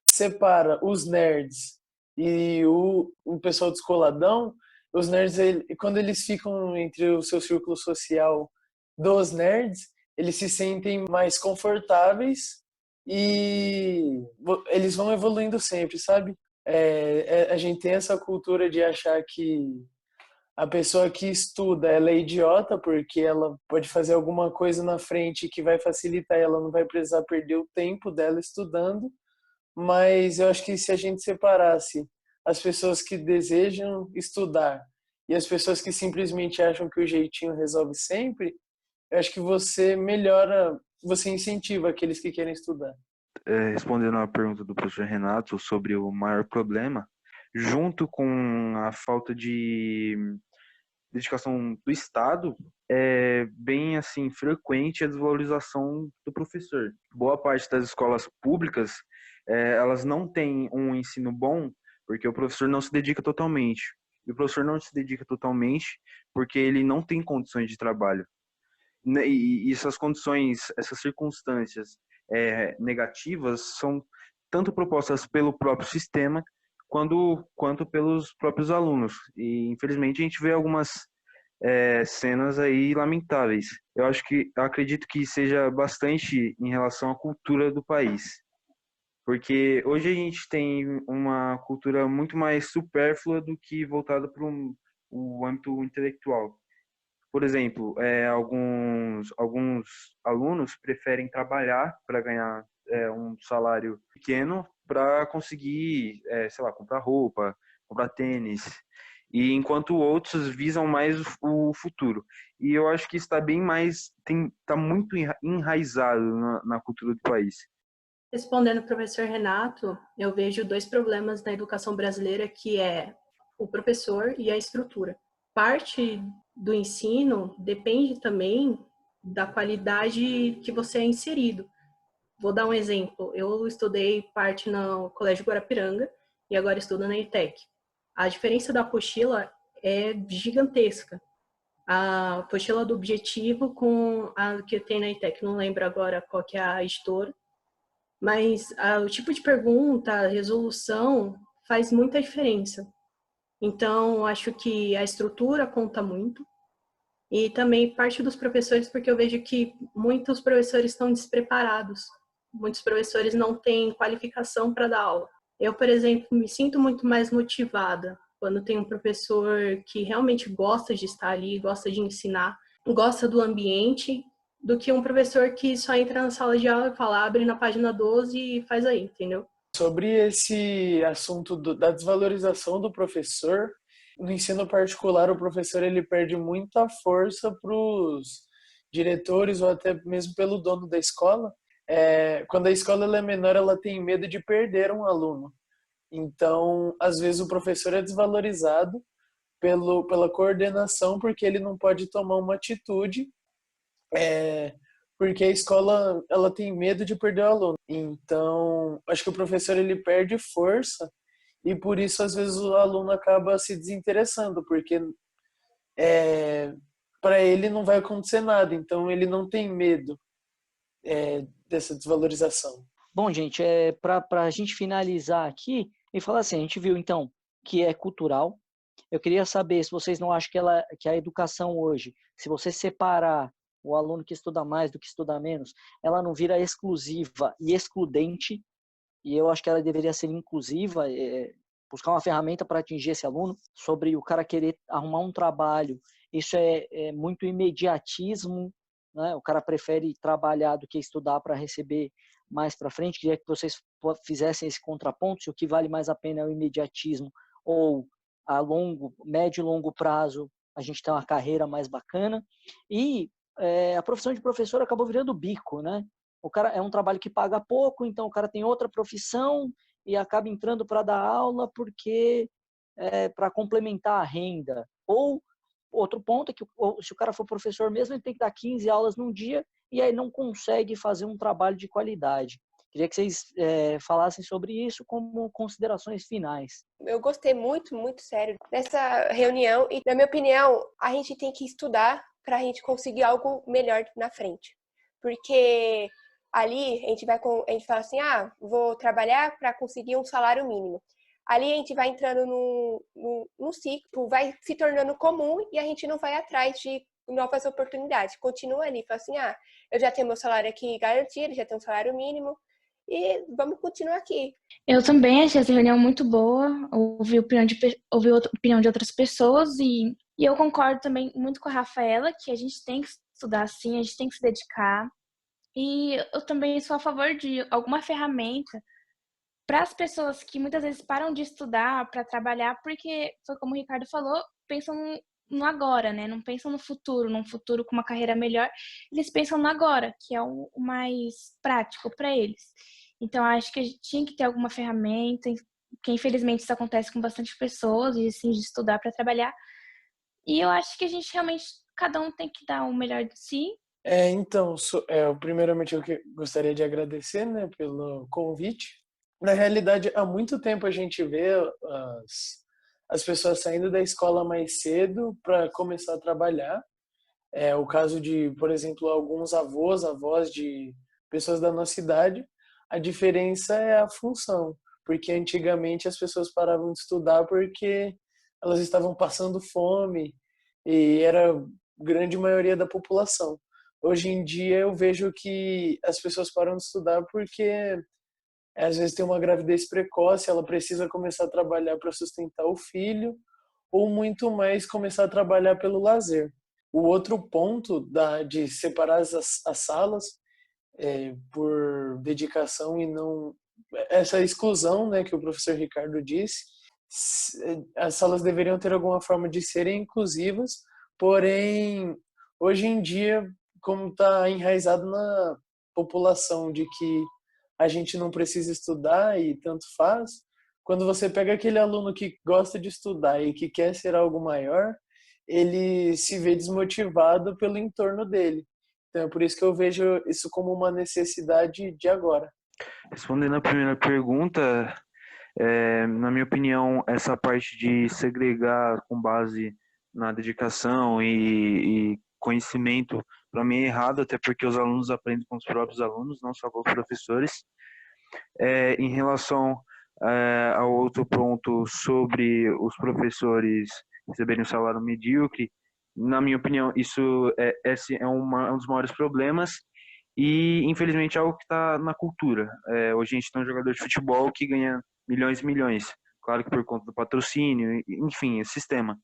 Speaker 5: separa os nerds e o pessoal descoladão, os nerds, quando eles ficam entre o seu círculo social dos nerds, eles se sentem mais confortáveis e eles vão evoluindo sempre, sabe? A gente tem essa cultura de achar que a pessoa que estuda, ela é idiota porque ela pode fazer alguma coisa na frente que vai facilitar, ela não vai precisar perder o tempo dela estudando, mas eu acho que se a gente separasse as pessoas que desejam estudar e as pessoas que simplesmente acham que o jeitinho resolve sempre, eu acho que você melhora, você incentiva aqueles que querem estudar.
Speaker 2: Respondendo à pergunta do professor Renato sobre o maior problema, junto com a falta de dedicação do Estado, é bem assim frequente a desvalorização do professor. Boa parte das escolas públicas, elas não têm um ensino bom porque o professor não se dedica totalmente. E o professor não se dedica totalmente porque ele não tem condições de trabalho. E essas condições, essas circunstâncias negativas são tanto propostas pelo próprio sistema quanto pelos próprios alunos. E infelizmente a gente vê algumas cenas aí lamentáveis. Eu acredito que seja bastante em relação à cultura do país, porque hoje a gente tem uma cultura muito mais supérflua do que voltada para o âmbito intelectual. Por exemplo, alguns alunos preferem trabalhar para ganhar um salário pequeno para conseguir, sei lá, comprar roupa, comprar tênis, e enquanto outros visam mais o futuro. E eu acho que está bem mais, está muito enraizado na cultura do país.
Speaker 4: Respondendo ao professor Renato, eu vejo dois problemas na educação brasileira, que é o professor e a estrutura. Parte do ensino depende também da qualidade que você é inserido. Vou dar um exemplo. Eu estudei parte no Colégio Guarapiranga e agora estudo na ETEC. A diferença da apostila é gigantesca. A apostila do objetivo com a que tem na ETEC, não lembro agora qual que é a editora, mas o tipo de pergunta, a resolução faz muita diferença. Então, acho que a estrutura conta muito. E também parte dos professores, porque eu vejo que muitos professores estão despreparados. Muitos professores não têm qualificação para dar aula. Eu, por exemplo, me sinto muito mais motivada quando tem um professor que realmente gosta de estar ali, gosta de ensinar, gosta do ambiente, do que um professor que só entra na sala de aula e fala, abre na página 12 e faz aí, entendeu?
Speaker 5: Sobre esse assunto da desvalorização do professor, no ensino particular, o professor ele perde muita força para os diretores ou até mesmo pelo dono da escola. Quando a escola ela é menor, ela tem medo de perder um aluno. Então, às vezes o professor é desvalorizado pela coordenação porque ele não pode tomar uma atitude, porque a escola ela tem medo de perder o aluno. Então, acho que o professor ele perde força e por isso às vezes o aluno acaba se desinteressando, porque para ele não vai acontecer nada, então ele não tem medo dessa desvalorização.
Speaker 7: Bom, gente, para a gente finalizar aqui e falar assim, a gente viu então que é cultural. Eu queria saber se vocês não acham que a educação hoje, se você separar o aluno que estuda mais do que estuda menos, ela não vira exclusiva e excludente, e eu acho que ela deveria ser inclusiva, buscar uma ferramenta para atingir esse aluno. Sobre o cara querer arrumar um trabalho, isso é muito imediatismo, né? O cara prefere trabalhar do que estudar para receber mais para frente. Queria que vocês fizessem esse contraponto, se o que vale mais a pena é o imediatismo ou a médio e longo prazo a gente tem uma carreira mais bacana. E a profissão de professor acabou virando bico, né? O cara é um trabalho que paga pouco, então o cara tem outra profissão e acaba entrando para dar aula porque para complementar a renda. Ou outro ponto é que se o cara for professor mesmo, ele tem que dar 15 aulas num dia e aí não consegue fazer um trabalho de qualidade. Queria que vocês falassem sobre isso como considerações finais.
Speaker 3: Eu gostei muito, muito sério dessa reunião e, na minha opinião, a gente tem que estudar para a gente conseguir algo melhor na frente. Porque ali a gente fala assim, vou trabalhar para conseguir um salário mínimo. Ali a gente vai entrando num ciclo, vai se tornando comum e a gente não vai atrás de novas oportunidades. Continua ali, fala assim, eu já tenho meu salário aqui garantido, já tenho um salário mínimo e vamos continuar aqui.
Speaker 6: Eu também achei essa reunião muito boa, ouvi a opinião de outras pessoas e eu concordo também muito com a Rafaela que a gente tem que estudar sim, a gente tem que se dedicar. E eu também sou a favor de alguma ferramenta para as pessoas que muitas vezes param de estudar para trabalhar, porque, foi como o Ricardo falou, pensam no agora, né? Não pensam no futuro, num futuro com uma carreira melhor. Eles pensam no agora, que é o mais prático para eles. Então, acho que a gente tinha que ter alguma ferramenta, que infelizmente isso acontece com bastante pessoas, e assim, de estudar para trabalhar. E eu acho que a gente realmente, cada um tem que dar o melhor de si.
Speaker 5: Então, primeiramente eu gostaria de agradecer, né, pelo convite. Na realidade, há muito tempo a gente vê as pessoas saindo da escola mais cedo para começar a trabalhar. É o caso de, por exemplo, alguns avós de pessoas da nossa idade. A diferença é a função, porque antigamente as pessoas paravam de estudar porque elas estavam passando fome e era a grande maioria da população. Hoje em dia eu vejo que as pessoas param de estudar porque às vezes tem uma gravidez precoce, ela precisa começar a trabalhar para sustentar o filho, ou muito mais começar a trabalhar pelo lazer. O outro ponto de separar as salas por dedicação e não essa exclusão, né, que o professor Ricardo disse, as salas deveriam ter alguma forma de serem inclusivas, porém hoje em dia, como está enraizado na população de que a gente não precisa estudar e tanto faz, quando você pega aquele aluno que gosta de estudar e que quer ser algo maior, ele se vê desmotivado pelo entorno dele. Então é por isso que eu vejo isso como uma necessidade de agora.
Speaker 2: Respondendo a primeira pergunta, na minha opinião, essa parte de segregar com base na dedicação e conhecimento, para mim é errado, até porque os alunos aprendem com os próprios alunos, não só com os professores. Em relação ao outro ponto sobre os professores receberem um salário medíocre, na minha opinião, esse é um dos maiores problemas e, infelizmente, é algo que está na cultura. Hoje a gente tem um jogador de futebol que ganha milhões e milhões, claro que por conta do patrocínio, enfim, esse sistema.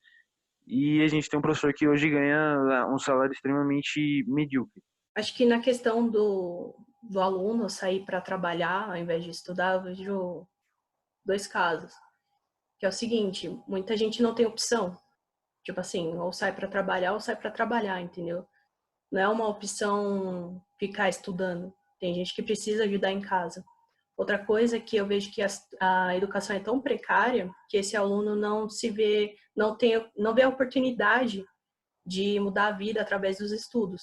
Speaker 2: E a gente tem um professor que hoje ganha um salário extremamente medíocre.
Speaker 4: Acho que na questão do aluno sair para trabalhar ao invés de estudar, eu vejo dois casos. Que é o seguinte, muita gente não tem opção. Tipo assim, ou sai para trabalhar ou sai para trabalhar, entendeu? Não é uma opção ficar estudando. Tem gente que precisa ajudar em casa. Outra coisa é que eu vejo que a educação é tão precária que esse aluno não vê a oportunidade de mudar a vida através dos estudos.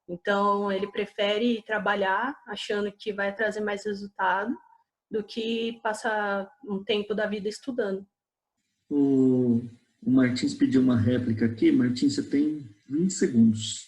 Speaker 4: Então, ele prefere trabalhar achando que vai trazer mais resultado do que passar um tempo da vida estudando.
Speaker 1: O Martins pediu uma réplica aqui. Martins, você tem 20 segundos.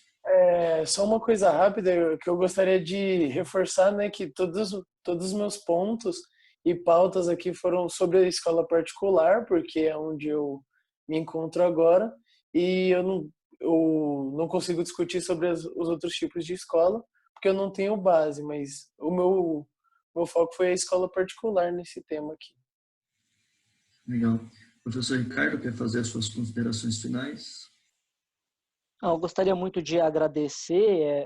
Speaker 5: Só uma coisa rápida que eu gostaria de reforçar, né, que todos os meus pontos e pautas aqui foram sobre a escola particular, porque é onde eu me encontro agora, e eu não consigo discutir sobre os outros tipos de escola, porque eu não tenho base, mas o meu foco foi a escola particular nesse tema aqui.
Speaker 1: Legal. Professor Ricardo, quer fazer as suas considerações finais?
Speaker 7: Eu gostaria muito de agradecer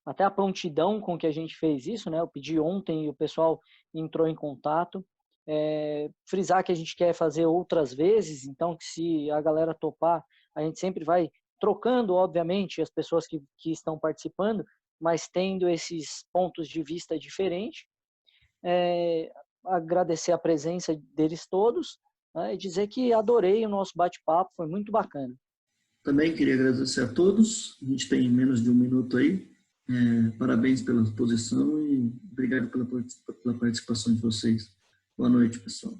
Speaker 7: até a prontidão com que a gente fez isso, né? Eu pedi ontem e o pessoal entrou em contato. Frisar que a gente quer fazer outras vezes, então que se a galera topar, a gente sempre vai trocando, obviamente, as pessoas que estão participando, mas tendo esses pontos de vista diferentes. Agradecer a presença deles todos, né, e dizer que adorei o nosso bate-papo, foi muito bacana.
Speaker 1: Também queria agradecer a todos, a gente tem menos de 1 minuto aí. Parabéns pela exposição e obrigado pela participação de vocês. Boa noite, pessoal.